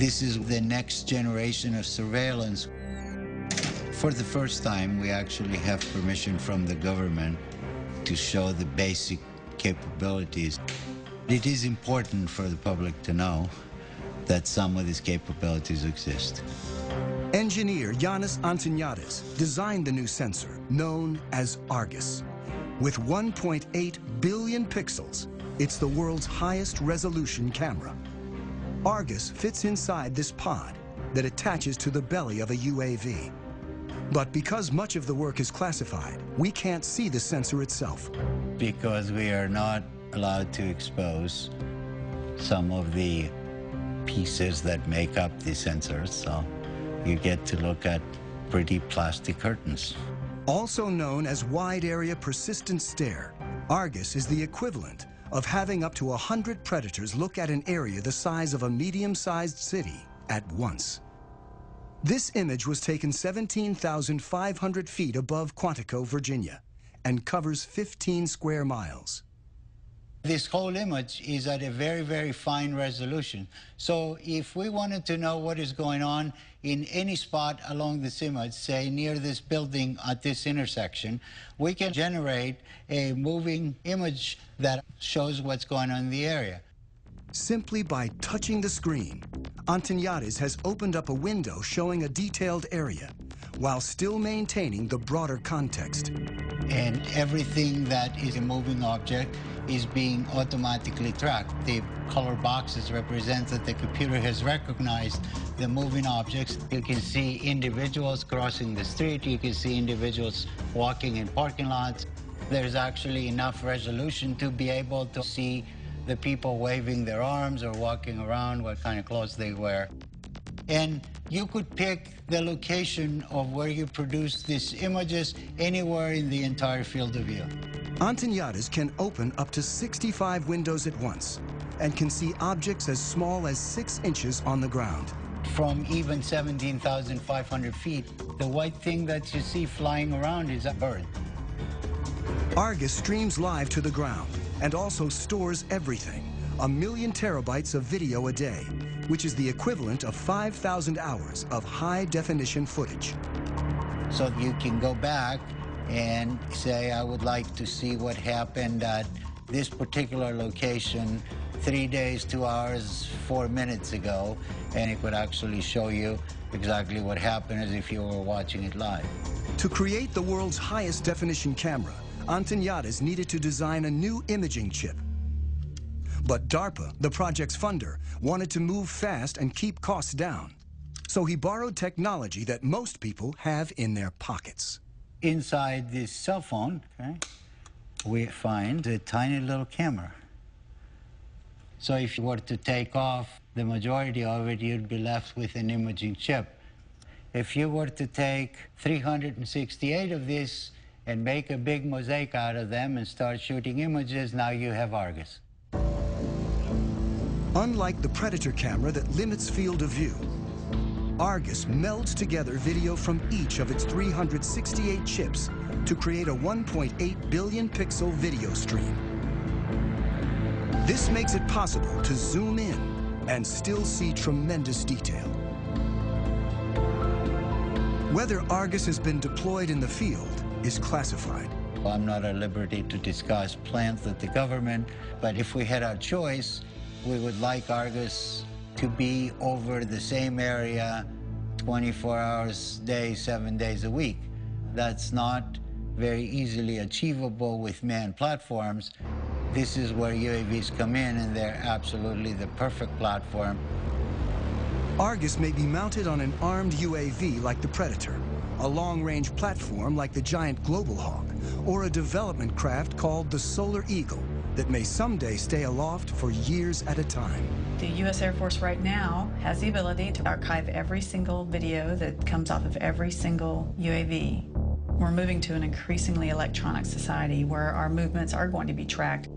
This is the next generation of surveillance. For the first time, we actually have permission from the government to show the basic capabilities. It is important for the public to know that some of these capabilities exist. Engineer Yanis Antoniadis designed the new sensor, known as Argus. With 1.8 billion pixels, it's the world's highest resolution camera. Argus fits inside this pod that attaches to the belly of a UAV. But because much of the work is classified, we can't see the sensor itself. Because we are not allowed to expose some of the pieces that make up the sensors, so you get to look at pretty plastic curtains. Also known as Wide Area Persistent Stare, Argus is the equivalent of having up to 100 predators look at an area the size of a medium-sized city at once. This image was taken 17,500 feet above Quantico, Virginia, and covers 15 square miles. This whole image is at a very, very fine resolution. So if we wanted to know what is going on in any spot along this image, say near this building at this intersection, we can generate a moving image that shows what's going on in the area. Simply by touching the screen, Antoniadis has opened up a window showing a detailed area, while still maintaining the broader context. And everything that is a moving object is being automatically tracked. The color boxes represent that the computer has recognized the moving objects. You can see individuals crossing the street. You can see individuals walking in parking lots. There's actually enough resolution to be able to see the people waving their arms or walking around, what kind of clothes they wear. And you could pick the location of where you produce these images anywhere in the entire field of view. Antoniadis can open up to 65 windows at once and can see objects as small as 6 inches on the ground. From even 17,500 feet, the white thing that you see flying around is a bird. Argus streams live to the ground and also stores everything, 1 million terabytes of video a day, which is the equivalent of 5,000 hours of high-definition footage. So you can go back and say, I would like to see what happened at this particular location 3 days, 2 hours, 4 minutes ago, and it would actually show you exactly what happened as if you were watching it live. To create the world's highest definition camera, Antoniadis needed to design a new imaging chip. But DARPA, the project's funder, wanted to move fast and keep costs down. So he borrowed technology that most people have in their pockets. Inside this cell phone, okay, we find a tiny little camera. So if you were to take off the majority of it, you'd be left with an imaging chip. If you were to take 368 of these and make a big mosaic out of them and start shooting images, now you have Argus. Unlike the Predator camera that limits field of view, Argus melds together video from each of its 368 chips to create a 1.8 billion pixel video stream. This makes it possible to zoom in and still see tremendous detail. Whether Argus has been deployed in the field is classified. I'm not at liberty to discuss plans with the government, but if we had our choice, we would like Argus to be over the same area 24 hours a day, 7 days a week. That's not very easily achievable with manned platforms. This is where UAVs come in, and they're absolutely the perfect platform. Argus may be mounted on an armed UAV like the Predator, a long-range platform like the giant Global Hawk, or a development craft called the Solar Eagle that may someday stay aloft for years at a time. The U.S. Air Force right now has the ability to archive every single video that comes off of every single UAV. We're moving to an increasingly electronic society where our movements are going to be tracked.